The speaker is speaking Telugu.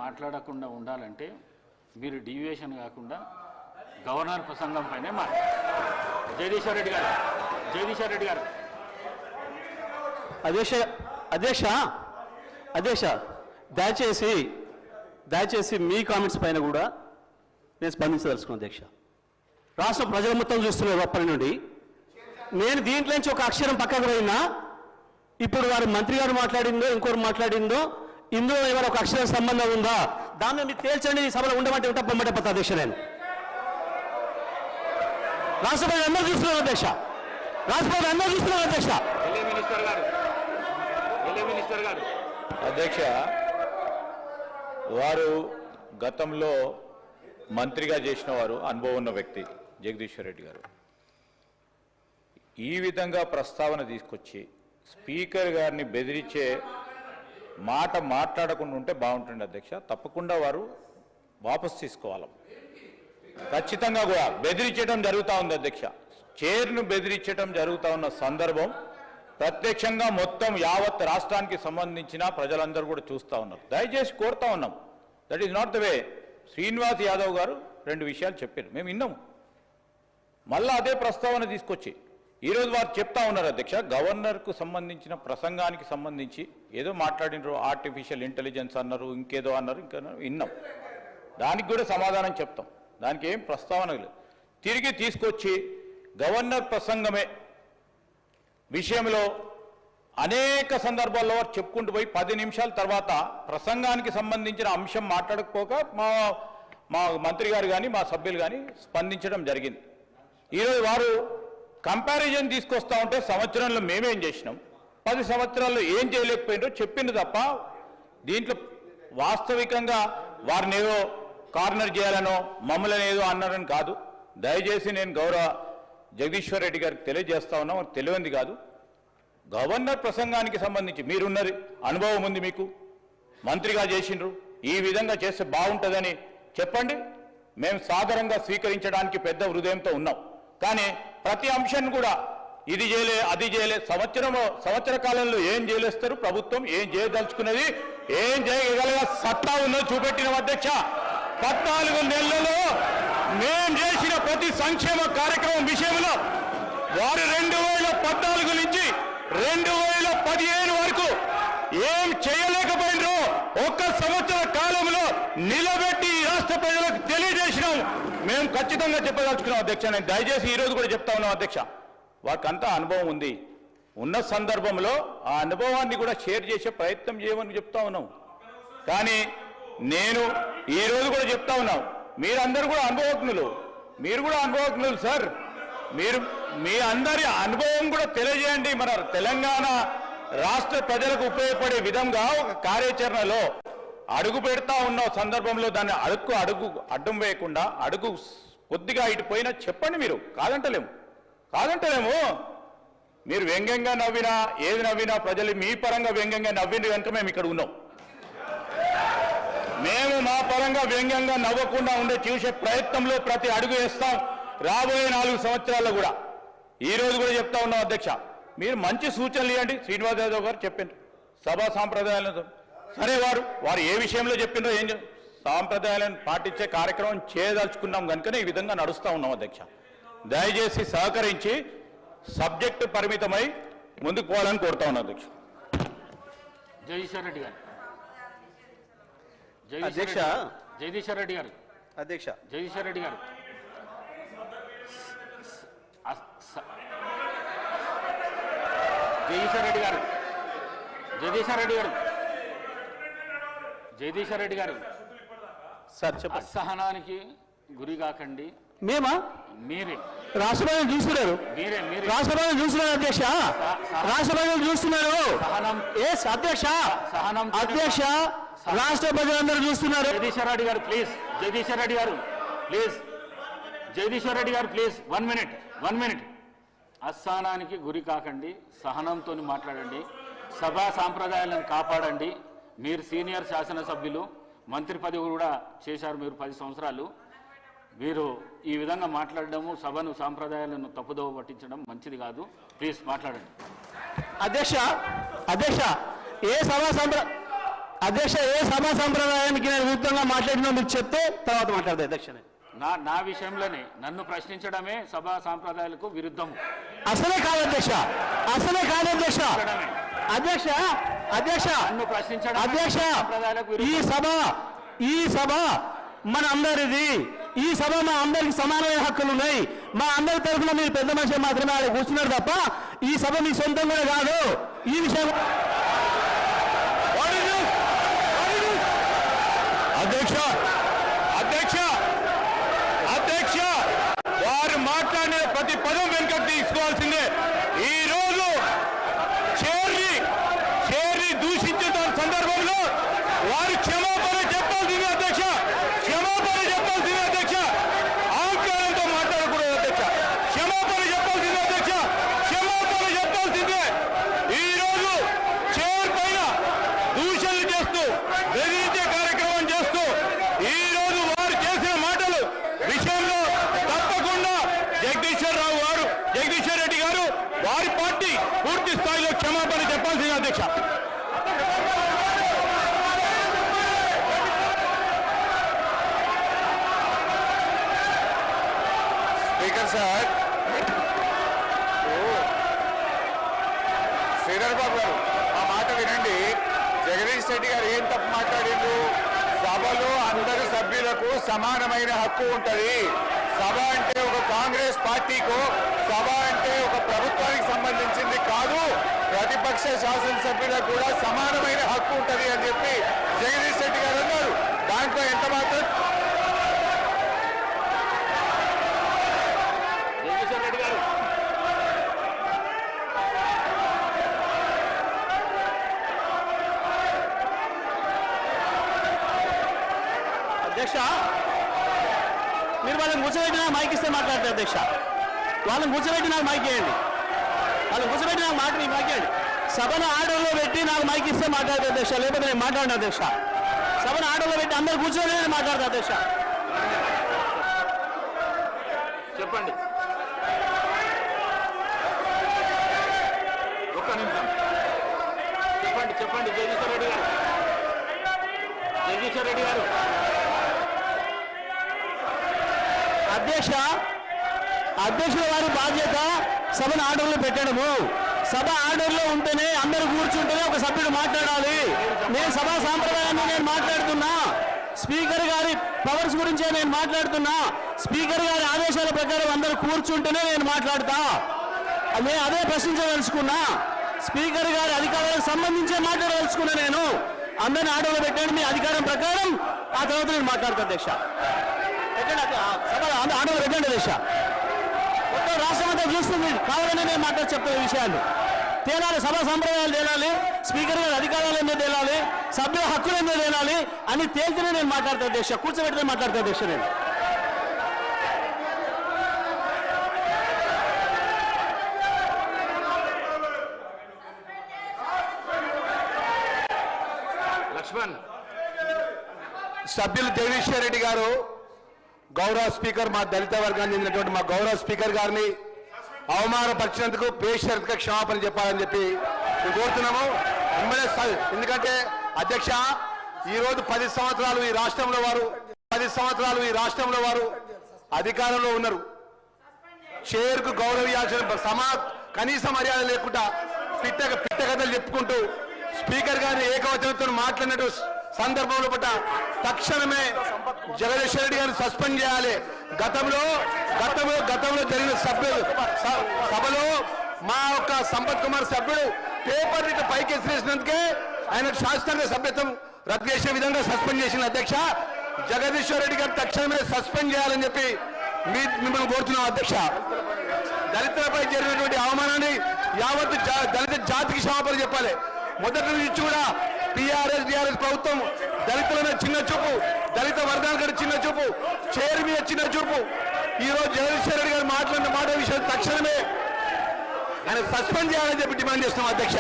మాట్లాడకుండా ఉండాలంటే మీరు డీవియేషన్ కాకుండా గవర్నర్ ప్రసంగం పైనే జగదీశ్వర్ రెడ్డి గారు అధ్యక్ష దయచేసి మీ కామెంట్స్ పైన కూడా నేను స్పందించదలుచుకున్నాను అధ్యక్ష. రాష్ట్ర ప్రజలు మొత్తం చూస్తున్నారు అప్పటి నుండి. నేను దీంట్లో నుంచి ఒక అక్షరం పక్కకు పోయినా ఇప్పుడు వారు మంత్రి గారు మాట్లాడిందో ఇంకోరు మాట్లాడిందో ఇందులో ఏమైనా ఒక అక్షరం సంబంధం ఉందా దాన్ని మీరు తేల్చండి. సభలో ఉండమంటే ఉంటా బొమ్మటే పత్త అధ్యక్ష. నేను రాష్ట్రపతి అందరూ చూస్తున్నాను అధ్యక్ష. అధ్యక్ష, వారు గతంలో మంత్రిగా చేసిన వారు, అనుభవం ఉన్న వ్యక్తి జగదీశ్వర్ రెడ్డి గారు ఈ విధంగా ప్రస్తావన తీసుకొచ్చి స్పీకర్ గారిని బెదిరించే మాట మాట్లాడకుండా ఉంటే బాగుంటుంది అధ్యక్ష. తప్పకుండా వారు వాపసు తీసుకోవాలి. ఖచ్చితంగా కూడా బెదిరించడం జరుగుతూ ఉంది అధ్యక్ష. చైర్ను బెదిరించడం జరుగుతూ ఉన్న సందర్భం ప్రత్యక్షంగా మొత్తం యావత్ రాష్ట్రానికి సంబంధించిన ప్రజలందరూ కూడా చూస్తూ ఉన్నారు. దయచేసి కోరుతా ఉన్నాం. That is not the way. Srinivas Yadav గారు 2 విషయాలు చెప్పారు, మేము విన్నాము. మళ్ళా అదే ప్రస్తావన తీసుకొచ్చి ఈరోజు వారు చెప్తా ఉన్నారు అధ్యక్ష. గవర్నర్కు సంబంధించిన ప్రసంగానికి సంబంధించి ఏదో మాట్లాడినారు, ఆర్టిఫిషియల్ ఇంటెలిజెన్స్ అన్నారు, ఇంకేదో అన్నారు, ఇంకా విన్నాం. దానికి కూడా సమాధానం చెప్తాం. దానికి ఏం ప్రస్తావన లేదు. తిరిగి తీసుకొచ్చి గవర్నర్ ప్రసంగమే విషయంలో అనేక సందర్భాల్లో వారు చెప్పుకుంటూ పోయి 10 నిమిషాల తర్వాత ప్రసంగానికి సంబంధించిన అంశం మాట్లాడకపోక మా మంత్రి గారు కానీ మా సభ్యులు కానీ స్పందించడం జరిగింది. ఈరోజు వారు కంపారిజన్ తీసుకొస్తా ఉంటే సంవత్సరంలో మేమేం చేసినాం, 10 సంవత్సరాల్లో ఏం చేయలేకపోయినారో చెప్పింది తప్ప దీంట్లో వాస్తవికంగా వారిని ఏదో కార్నర్ చేయాలనో మమ్మల్ని ఏదో అన్నారని కాదు. దయచేసి నేను గౌరవ జగదీశ్వర్ రెడ్డి గారికి తెలియజేస్తా ఉన్నా, తెలియంది కాదు. గవర్నర్ ప్రసంగానికి సంబంధించి మీరున్నది అనుభవం ఉంది, మీకు మంత్రిగా చేసిండ్రు, ఈ విధంగా చేస్తే బాగుంటుందని చెప్పండి. మేము సాధారణంగా స్వీకరించడానికి పెద్ద హృదయంతో ఉన్నాం. కానీ ప్రతి అంశాన్ని కూడా ఇది చేయలే అది చేయలే, సంవత్సర కాలంలో ఏం చేయలేస్తారు ప్రభుత్వం, ఏం చేయదలుచుకున్నది, ఏం చేయగల సత్తా ఉన్నది చూపెట్టిన అధ్యక్ష. 14 నెలలలో మేం చేసిన ప్రతి సంక్షేమ కార్యక్రమం విషయంలో వారు 2014 నుంచి 2015 వరకు ఏం చేయలేకపోయినరో 1 సంవత్సర కాలంలో నిలబెట్టి రాష్ట్ర ప్రజలకు తెలియజేసినాం. మేము ఖచ్చితంగా చెప్పదలుచుకున్నాం అధ్యక్ష. నేను దయచేసి ఈరోజు కూడా చెప్తా ఉన్నాం అధ్యక్ష. వారికంతా అనుభవం ఉంది. ఉన్న సందర్భంలో ఆ అనుభవాన్ని కూడా షేర్ చేసే ప్రయత్నం చేయమని చెప్తా ఉన్నాం. కానీ నేను ఈరోజు కూడా చెప్తా ఉన్నాం, మీరందరూ కూడా అనుభవజ్ఞులు, మీరు కూడా అనుభవజ్ఞులు సార్. మీరు మీ అందరి అనుభవం కూడా తెలియజేయండి. మన తెలంగాణ రాష్ట్ర ప్రజలకు ఉపయోగపడే విధంగా ఒక కార్యాచరణలో అడుగు పెడతా ఉన్న సందర్భంలో దాన్ని అడ్డం వేయకుండా అడుగు కొద్దిగా ఇటు పోయినా చెప్పండి. మీరు కాదంటలేము. మీరు వ్యంగ్యంగా నవ్వినా ఏది నవ్వినా ప్రజలు మీ పరంగా వ్యంగ్యంగా నవ్వింది కనుక మేము ఇక్కడ ఉన్నాం. మేము మా పరంగా వ్యంగ్యంగా నవ్వకుండా ఉండే చూసే ప్రయత్నంలో ప్రతి అడుగు వేస్తాం. రాబోయే 4 సంవత్సరాల్లో కూడా ఈరోజు కూడా చెప్తా ఉన్నాం అధ్యక్ష. మీరు మంచి సూచనలు ఇవ్వండి. శ్రీనివాస్ యాదవ్ గారు చెప్పారు సభా సాంప్రదాయాలను. సరే, వారు ఏ విషయంలో చెప్పిండ్రో ఏం సాంప్రదాయాలను పాటించే కార్యక్రమం చేయదలుచుకున్నాం కనుకనే ఈ విధంగా నడుస్తూ ఉన్నాం అధ్యక్ష. దయచేసి సహకరించి సబ్జెక్టు పరిమితమై ముందుకు పోవాలని కోరుతా ఉన్నాం అధ్యక్ష. జగదీశ్వర్ రెడ్డి గారు జగదీశ్వర్ రెడ్డి గారు సార్ చెప్పండి. అసహనానికి గురి కాకండి. మీరే రాష్ట్రపతిని చూస్తున్నారు, రాష్ట్రపతిని చూస్తున్నారు అధ్యక్ష, రాష్ట్రపతిని చూస్తున్నారు అధ్యక్ష, అధ్యక్ష రాష్ట్ర ప్రజలందరూ చూస్తున్నారు. జగదీశ్వర్ రెడ్డి గారు ప్లీజ్, జగదీశ్వర్ రెడ్డి గారు ప్లీజ్ 1 మినిట్. అసహనానికి గురి కాకండి, సహనంతో మాట్లాడండి, సభా సాంప్రదాయాలను కాపాడండి. మీరు సీనియర్ శాసనసభ్యులు, మంత్రి పదవి కూడా చేశారు మీరు 10 సంవత్సరాలు. మీరు ఈ విధంగా మాట్లాడడము, సభను సాంప్రదాయాలను తప్పుదోవ పట్టించడం మంచిది కాదు. ప్లీజ్ మాట్లాడండి. అధ్యక్ష ఏ సభా అధ్యక్ష ఏ సభా సంప్రదాయానికి నేను విరుద్ధంగా మాట్లాడినా మీకు చెప్తే తర్వాత మాట్లాడతా అధ్యక్ష. నా విషయంలోనే నన్ను ప్రశ్నించడమే సభా సాంప్రదాయాలకు విరుద్ధము. అసలే కాదు అధ్యక్ష, అసలే కాదు అధ్యక్ష. అధ్యక్ష అధ్యక్ష నన్ను ప్రశ్నించడం అధ్యక్ష సాంప్రదాయాలకు ఈ సభ మన అందరిది. ఈ సభ మా అందరికి సమానమైన హక్కులు ఉన్నాయి. మా అందరి తరఫున మీరు పెద్ద మనిషి మాత్రమే ఆడ కూర్చున్నారు తప్ప ఈ సభ మీ సొంతం కూడా కాదు. ఈ విషయం అధ్యక్ష అధ్యక్ష అధ్యక్ష వారు మాట్లాడిన ప్రతి పదం వెనుక తీసుకోవాల్సిందే. ఈ రోజు చైర్ని దూషించిన సందర్భంలో వారు క్షమాపణ చెప్పాల్సిందే అధ్యక్ష, క్షమాపణ చెప్పాల్సిందే అధ్యక్ష. అహంకారంతో మాట్లాడకూడదు అధ్యక్ష, క్షమాపణ చెప్పాల్సిందే అధ్యక్ష, క్షమాపణ చెప్పాల్సిందే. ఈ రోజు చైర్ పైన దూషణలు చేస్తూ బెదిరించే కార్యక్రమం చేస్తూ ఈ రోజు వారు చేసిన మాటలు విషయంలో తప్పకుండా జగదీశ్వర్ రెడ్డి గారు వారి పార్టీ పూర్తి స్థాయిలో క్షమాపణ చెప్పాల్సింది అధ్యక్ష. స్పీకర్ సార్, శ్రీధర్ బాబు గారు ఆ మాట వినండి. జగదీష్ రెడ్డి గారు ఏం తప్పు మాట్లాడిండ్రు? సభలో అందరు సభ్యులకు సమానమైన హక్కు ఉంటది. సభ అంటే ఒక కాంగ్రెస్ పార్టీకు, సభ అంటే ఒక ప్రభుత్వానికి సంబంధించింది కాదు, ప్రతిపక్ష శాసనసభ్యులకు కూడా సమానమైన హక్కు ఉంటది అని చెప్పి జగదీష్ రెడ్డి గారు అన్నారు. దాంట్లో ఎంత మాత్రం జగదీశ్వర్ రెడ్డి గారు అధ్యక్ష మీరు వాళ్ళని కూర్చోబెట్టి నాకు మైక్ ఇస్తే మాట్లాడతారు అధ్యక్ష. వాళ్ళని కూర్చోబెట్టి నాకు మైక్ ఇవ్వండి, వాళ్ళని కూర్చోబెట్టి నాకు మైక్ ఇవ్వండి. సభను ఆర్డర్లో పెట్టి నాకు మైక్ ఇస్తే మాట్లాడతా అధ్యక్ష, లేకపోతే నేను మాట్లాడిన అధ్యక్ష. సభను ఆర్డర్లో పెట్టి అందరు కూర్చొని నేను మాట్లాడతా అధ్యక్ష. చెప్పండి, ఒక్క నిమిషం చెప్పండి జగదీశ్వర్ రెడ్డి గారు. జగదీశ్వర్ రెడ్డి గారు అధ్యక్షుల వారి బాధ్యత సభను ఆర్డర్లో పెట్టడము. సభ ఆర్డర్లో ఉంటేనే అందరూ కూర్చుంటేనే ఒక సభ్యుడు మాట్లాడాలి. నేను సభా సాంప్రదాయాన్ని నేను మాట్లాడుతున్నా, స్పీకర్ గారి పవర్స్ గురించే నేను మాట్లాడుతున్నా. స్పీకర్ గారి ఆదేశాల ప్రకారం అందరూ కూర్చుంటేనే నేను మాట్లాడతా. నేను అదే ప్రశ్నించదలుచుకున్నా. స్పీకర్ గారి అధికారాలకు సంబంధించే మాట్లాడదలుచుకున్నా. నేను అందరిని ఆర్డర్లో పెట్టండి మీ అధికారం ప్రకారం, ఆ తర్వాత నేను మాట్లాడతా అధ్యక్ష. సభ ఆర్డర్లో పెట్టండి అధ్యక్ష. మొత్తం రాష్ట్రం అంతా చూస్తుంది, కావాలని నేను చెప్తున్న విషయాలు తేలాలి. సభా సంప్రదాయాలు తేలాలి, స్పీకర్ గారి అధికారాలు ఏందో తేలాలి, సభ్యుల హక్కులు ఏందో తేలాలి అని తేల్తేనే నేను మాట్లాడతా అధ్యక్ష. కూర్చోబెట్టినే మాట్లాడతా అధ్యక్ష. నేను లక్ష్మణ్ సభ్యులు జగదీశ్వర్ రెడ్డి గారు గౌరవ స్పీకర్ మా దళిత వర్గానికి చెందినటువంటి మా గౌరవ స్పీకర్ గారిని అవమానపరిచినందుకు బేషరతుగా క్షమాపణ చెప్పాలని చెప్పి మేము కోరుతున్నాము. ఎందుకంటే అధ్యక్ష ఈరోజు 10 సంవత్సరాలు ఈ రాష్ట్రంలో వారు అధికారంలో ఉన్నారు. చైర్కు గౌరవించాల్సిన కనీస మర్యాద లేకుండా పిట్ట కథలు చెప్పుకుంటూ స్పీకర్ గారిని ఏకవచనంతో మాట్లాడినట్టు సందర్భంలో పట్ల తక్షణమే జగదీశ్వర్ రెడ్డి గారిని సస్పెండ్ చేయాలి. గతంలో జరిగిన సభలో మా యొక్క సంపత్ కుమార్ సభ్యుడు పేపర్ ఇట్లా పైకి ఎసిరేసినందుకే ఆయన శాస్త్రంగా సభ్యత్వం రద్దు చేసే విధంగా సస్పెండ్ చేసిన అధ్యక్ష. జగదీశ్వర్ రెడ్డి గారు తక్షణమే సస్పెండ్ చేయాలని చెప్పి మిమ్మల్ని కోరుతున్నాం అధ్యక్ష. దళితులపై జరిగినటువంటి అవమానాన్ని యావత్తు దళిత జాతికి క్షమాపణ చెప్పాలి. మొదటి నుంచి కూడా టీఆర్ఎస్ ప్రభుత్వం దళితుల మీద చిన్న చూపు, దళిత వర్గాల చిన్న చూపు, చైర్ మీద చిన్న చూపు. ఈరోజు జగదీశ్వర్ రెడ్డి గారు మాట్లాడిన మాట విషయం తక్షణమే ఆయన సస్పెండ్ చేయాలని చెప్పి డిమాండ్ చేస్తున్నాం అధ్యక్ష.